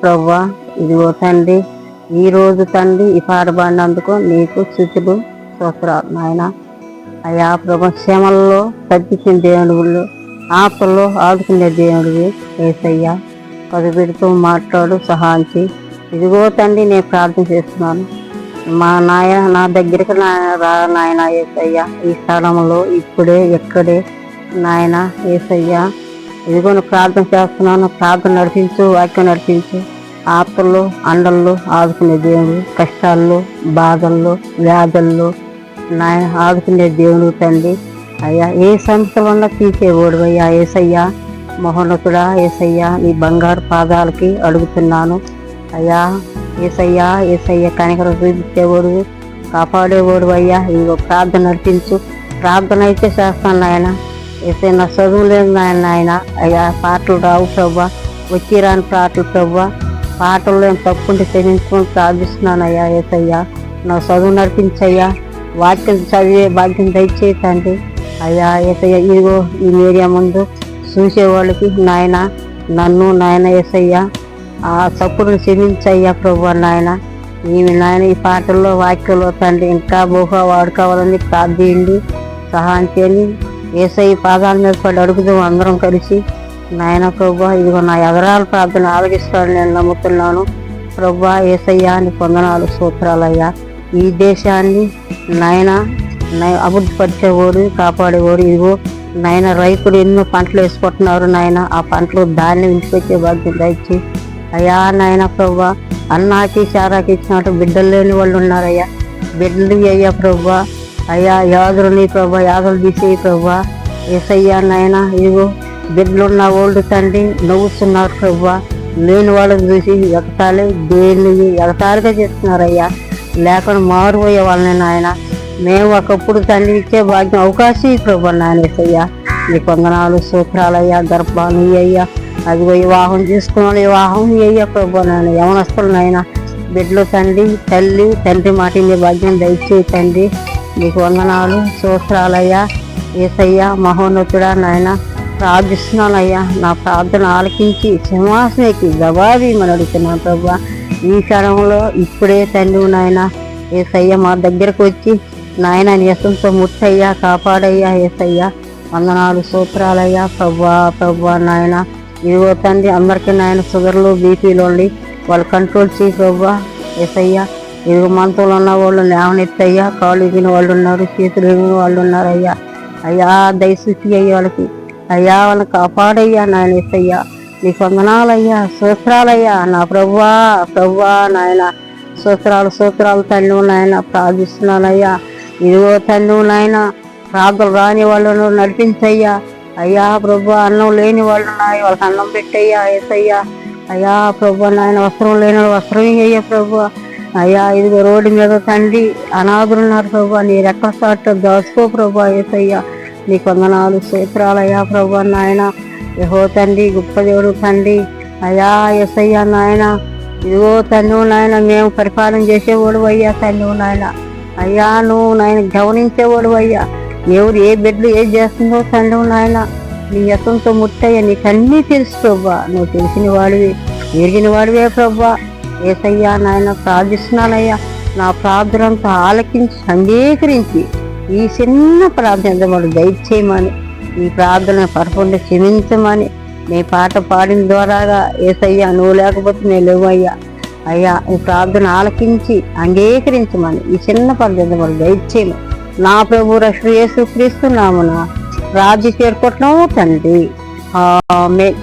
ప్రభువా, ఇదిగో తండ్రి ఈ రోజు తండ్రి ఈ పాట పాడినందుకు నీకు స్తుతులు స్తోత్రాలు నాయన. అయా ప్రభు, శ్రమల్లో తగ్గించిన దేవుడు, ఆపల్లో ఆదుకునే దేవుడివి యేసయ్యా. పదుపెడుతూ మాట్లాడు, సహాయం చేయి. ఇదిగో తండ్రి నేను ప్రార్థన చేస్తున్నాను, నా దగ్గరికి రా నాయన యేసయ్యా. ఈ స్థలంలో ఇప్పుడే ఎక్కడే నాయన యేసయ్యా, ఇదిగో ప్రార్థన చేస్తున్నాను. ప్రార్థన నడిపించు, వాక్యం నడిపించు. ఆపల్లో అండల్లో ఆదుకునే దేవుడు, కష్టాల్లో బాధల్లో వ్యాధుల్లో నాయన ఆదుకునే దేవుడు తండ్రి. అయ్యా ఏ సమస్యలున్నా తీసేవాడు అయ్యా యేసయ్యా. మహోన్నతుడా యేసయ్యా, నీ బంగారు పాదాలకి అడుగుతున్నాను అయ్యా. యేసయ్యా యేసయ్యా, కనికరం చూపించేవాడు, కాపాడేవాడు అయ్యా. ఇదిగో ప్రార్థన నడిపించు. ప్రార్థన అయితే చేస్తాను నాయన. ఏసే నా చదువు లేదు నాయన. అయ్యా పాటలు రావు ప్రభా, వచ్చి రాని పాటలు ప్రభా. పాటల్లో తప్పుంటే క్షమించుకొని ప్రార్థిస్తున్నాను అయ్యా యేసయ్యా. నా చదువు నడిపించయ్యా, వాక్యం చదివే భాగ్యం దయచేయండి అయ్యా యేసయ్యా. ఇదిగో ఈ మీడియా ముందు చూసేవాళ్ళకి నాయన, నన్ను నాయన యేసయ్యా ఆ తప్పును క్షమించయ్యా ప్రభు నాయన. ఈమె నాయన ఈ పాటల్లో వాక్యంలో తండ్రి ఇంకా బహుగా వాడుకోవాలని ప్రార్థిండి, సహాయం చేయండి యేసయ్య. పాదాల మీద పడి అడుగుదాం అందరం కలిసి నాయన ప్రభు. ఇదిగో నా ఎదరాల ప్రార్థన ఆలకిస్తాడని నేను నమ్ముతున్నాను ప్రభు యేసయ్యా. నీ వందనాలు స్తోత్రాలయ్యా. ఈ దేశాన్ని నాయన అభివృద్ధి పరిచేవాడు, కాపాడేవాడు. ఇదిగో నాయన రైతులు ఎన్నో పంటలు వేసుకుంటున్నారు నాయన. ఆ పంటలు ధాన్యం ఇంటికొచ్చే భాగ్యం దయచి అయ్యా నాయన ప్రభు. అన్నాకి చారాకి ఇచ్చినట్టు బిడ్డలు లేని వాళ్ళు ఉన్నారయ్యా, బిడ్డలు అయ్యా ప్రభు. అయ్యా యాదులని ప్రభా, యాదులు తీసేయి ప్రభా యేసయ్యా నాయన. ఇదిగో బిడ్డలున్న వాళ్ళు తండ్రి నవ్వుతున్నారు ప్రభా. లేని వాళ్ళని చూసి ఎగతాళి దేన్ని ఎగతాళిగా చేస్తున్నారయ్యా. లేకుండా మారిపోయే వాళ్ళని నాయన. మేము ఒకప్పుడు తండ్రి ఇచ్చే భాగ్యం అవకాశం ప్రభా నాయన యేసయ్యా. నీ వందనాలు స్తోత్రాలయ్యా. గర్భాలు అయ్యా, అదిగో వివాహం చేసుకున్న వివాహం అయ్యా ప్రభా నాయన. యవనస్తులు నాయన, బిడ్డలు తండ్రి తల్లి తండ్రి మాట నీ భాగ్యం దయచేయి తండ్రి. నీకు వందనాలు స్తోత్రాలయ్యా యేసయ్యా. మహోన్నతుడా నాయన, ప్రార్థిస్తున్నానయ్యా. నా ప్రార్థన ఆలకించి సింహాసనకి జవాబీమని అడుగుతున్నాను ప్రభా. ఈ క్షణంలో ఇప్పుడే తండ్రి నాయన యేసయ్య మా దగ్గరకు వచ్చి నాయన నీ యశంతో ముట్టయ్యా, కాపాడయ్యా యేసయ్యా. వందనాలు స్తోత్రాలయ్యా ప్రభా. ప్రభా నాయన, ఇదిగో తండ్రి అందరికీ నాయన షుగర్లు బీపీలు ఉండి వాళ్ళు కంట్రోల్ చేయి ప్రభా యేసయ్యా. ఇదిగో మంతంలో ఉన్న వాళ్ళు లేవనెత్తయ్యా. కాళ్ళు ఎగిన వాళ్ళు ఉన్నారు, చేతులు ఎగిన వాళ్ళు ఉన్నారు అయ్యా. అయ్యా దయసూచి అయ్యా వాళ్ళకి అయ్యా, వాళ్ళని కాపాడయ్యా నాయన యేసయ్యా. నీకు వందనాలయ్యా, స్తోత్రాలయ్యా నా ప్రభువా. ప్రభువా నాయన, స్తోత్రాలు తండ్రి నాయన. ప్రార్థిస్తున్నానయ్యా. ఇదిగో తండ్రి నాయన, ప్రార్థనలు రాని వాళ్ళను నడిపించయ్యా అయ్యా ప్రభు. అన్నం లేని వాళ్ళు ఉన్నాయి, వాళ్ళకి అన్నం పెట్టయ్యా యేసయ్యా. అయ్యా ప్రభు నాయన, వస్త్రం లేని వస్త్రం అయ్యా ప్రభు అయ్యా. ఇదిగో రోడ్డు మీద తండ్రి అనాథులున్నారు ప్రభు. నీ రెక్కల చాటు దాచుకో ప్రభు యేసయ్యా. నీకు వందనాలు స్తోత్రాలయ్యా ప్రభు నాయన. యెహో తండ్రి గొప్ప దేవుడు తండ్రి అయ్యా యేసయ్యా నాయన. ఇదిగో తండ్రి నాయన, మేము పరిపాలన చేసేవాడు అయ్యా తండ్రి నాయన. అయ్యా నువ్వు నాయన గమనించేవాడు అయ్యా. ఎవరు ఏ బిడ్డలు ఏం చేస్తుందో తండ్రి నాయన, నీ యత్నంతో ముట్టయ్యా. నీకు అన్నీ తెలుసు ప్రభా. నువ్వు తెలిసిన వాడివి, ఎరిగిన వాడివే ప్రభా యేసయ్యా నాయన. ప్రార్థిస్తున్నానయ్యా. నా ప్రార్థనంతా ఆలకించి అంగీకరించి ఈ చిన్న ప్రార్థన వాళ్ళు దయచేయమని, ఈ ప్రార్థన పరిపూర్ణ క్షమించమని, నీ పాట పాడిన ద్వారాగా యేసయ్యా. నువ్వు లేకపోతే నేను లేవయ్యా అయ్యా. ఈ ప్రార్థన ఆలకించి అంగీకరించమని, ఈ చిన్న ప్రార్థన వాళ్ళు దయచేయమని నా ప్రభు రక్షకుడు యేసుక్రీస్తు నామమున ప్రార్థి చేరుకుంటున్నాము తండ్రి. ఆమేన్.